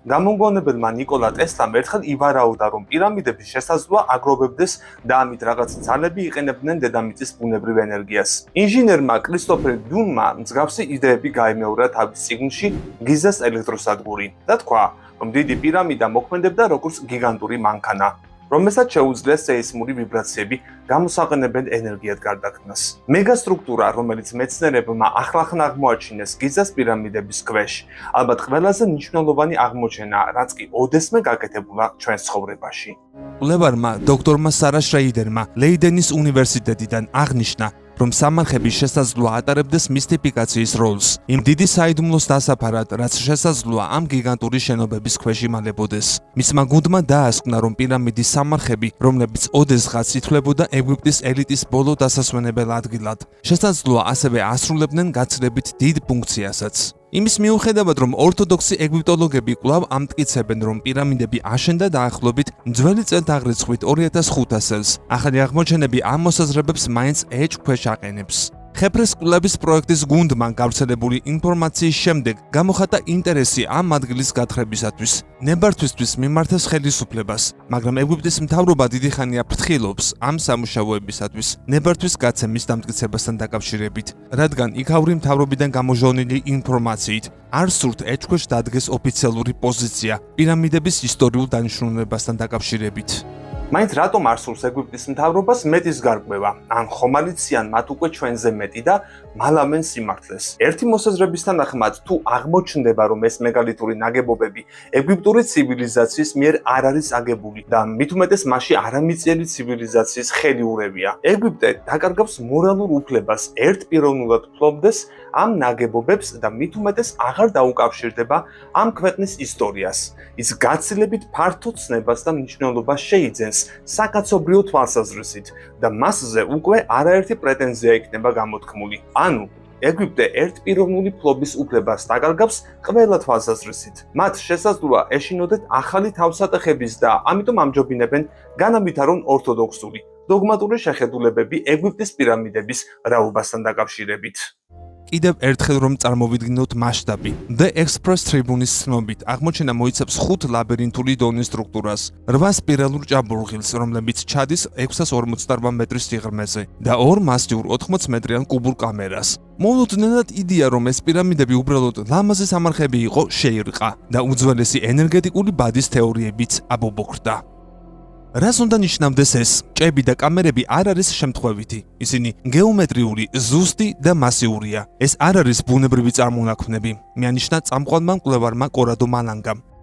გამომგონებელმა ნიკოლა ტესლამ ერთხელ ივარაუდა, რომ პირამიდების შესაძლოა აგროვებდეს და ამით რაღაც ძალები იყენებდნენ დედამიწის ბუნებრივ ენერგიას. ინჟინერმა კრისტოფერ დუნმა მსგავსი idეები გაიმეორა თავის წიგნში გიზას ელექტროსადგური და თქვა, რომ დიდი პირამიდა მოქმედებდა როგორც გიგანტური მანქანა, რომელსაც შეუძლია სეისმური ვიბრაციები გამოსაყენებელ ენერგიად გარდაქმნას. მეგასტრუქტურა, რომელიც მეცნიერებმა ახლახან აღმოაჩინეს გიზას პირამიდების ქვეშ, ალბათ ყველაზე მნიშვნელოვანი აღმოჩენაა, რაც კი ოდესმე გაკეთებულა ჩვენს ცხოვრებაში. კვლევარმა დოქტორმა სარა შრეიდერმა ლეიდენის უნივერსიტეტიდან აღნიშნა, რომ სამარხების შესაძლოა ატარებდეს მისტიფიკაციის როლს, იმ დიდი საიდუმლოს დასაფარად, რაც შესაძლოა ამ გიგანტური შენობების ქვეშ იმალებოდეს. მისმა გუნდმა დაასკვნა, რომ პირამიდის სამარხები, რომლებიც ოდესღაც ითვლებოდა ეგვიპტის ელიტის ბოლო დასასვენებელ ადგილად, შესაძლოა ასევე ასრულებდნენ გაცილებით დიდ ფუნქციასაც. იმის მიუხედავად, რომ ორთოდოქსი ეგვიპტოლოგები კვლავ ამტკიცებენ, რომ პირამიდები აშენდა დაახლოებით ძველი წელთაღრიცხვით 2500 წელს, ახალი აღმოჩენები ამ მოსაზრებებს მაინც ეჭვქვეშ აყენებს. ხეფრეს კვლევის პროექტის გუნდმა გავრცელებული ინფორმაციის შემდეგ გამოხატა ინტერესი ამ ადგილის გათხრებისათვის. ნებართვისთვის მიმართეს ხელისუფლებას, მაგრამ ეგვიპტის მთავრობა დიდი ხანია ფრთხილობს ამ სამუშაოებისათვის ნებართვის გაცემის დამტკიცებასთან დაკავშირებით, რადგან იქაური მთავრობიდან გამოჟონილი ინფორმაციით არ სურთ ეჭვქვეშ დადგეს ოფიციალური პოზიცია პირამიდების ისტორიულ დანიშნულებასთან დაკავშირებით. მაინც რატომ არ სურს ეგვიპტის მთავრობას მეტის გარკვევა? ან ხომ არიციან მათ უკვე ჩვენზე მეტი და მალავენ სიმართლეს? ერთი მოსაზრების თანახმად, თუ აღმოჩნდება, რომ ეს მეგალითური ნაგებობები ეგვიპტური ცივილიზაციის მიერ არ არის აგებული და მით უმეტეს მასში არამიწიერი ცივილიზაციის ხელიურევია, ეგვიპტე დაკარგავს მორალურ უფლებას ერთპიროვნულად ფლობდეს ამ ნაგებობებს და მით უმეტეს აღარ დაუკავშირდება ამ ქვეყნის ისტორიას. ის გაცილებით ფართო ცნებას და მნიშვნელობას შეიძენს საკაცობრიო თვალსაზრისით და მასზე უკვე არაერთი პრეტენზია იქნება გამოთქმული. ანუ ეგვიპტე ერთპიროვნული ფლობის უფლებას დაკარგავს ყველა თვალსაზრისით. მათ შესაძლოა ეშინოდეთ ახალი თავსატეხების და ამიტომ ამჯობინებენ განავითარონ ორთოდოქსული დოგმატური შეხედულებები ეგვიპტის პირამიდების რაობასთან დაკავშირებით. კიდევ ერთხელ რომ წარმოვიდგინოთ მასშტაბი. The Express Tribune-ის ცნობით, აღმოჩენა მოიცავს 5 ლაბირინთული დონის სტრუქტურას, 8 სპირალურ ჭაბურღილს, რომლებიც ჩადის 648 მეტრის სიღრმეზე და 2 მასიურ 80 მეტრიან კუბურ კამერას. მოულოდნელად იდეა, რომ ეს პირამიდები უბრალოდ ლამაზი სამარხები იყო, შეირყა და უძველესი ენერგეტიკული ბადის თეორიებიც აბობოქრდა. რას უნდა ნიშნავდეს ეს? ჭები და კამერები არ არის შემთხვევითი. ისინი გეომეტრიული, ზუსტი და მასიურია. ეს არ არის ბუნებრივი წარმონაქმნები, მიანიშნა წამყვანმა მკვლევარმა კორადო მალანგამ.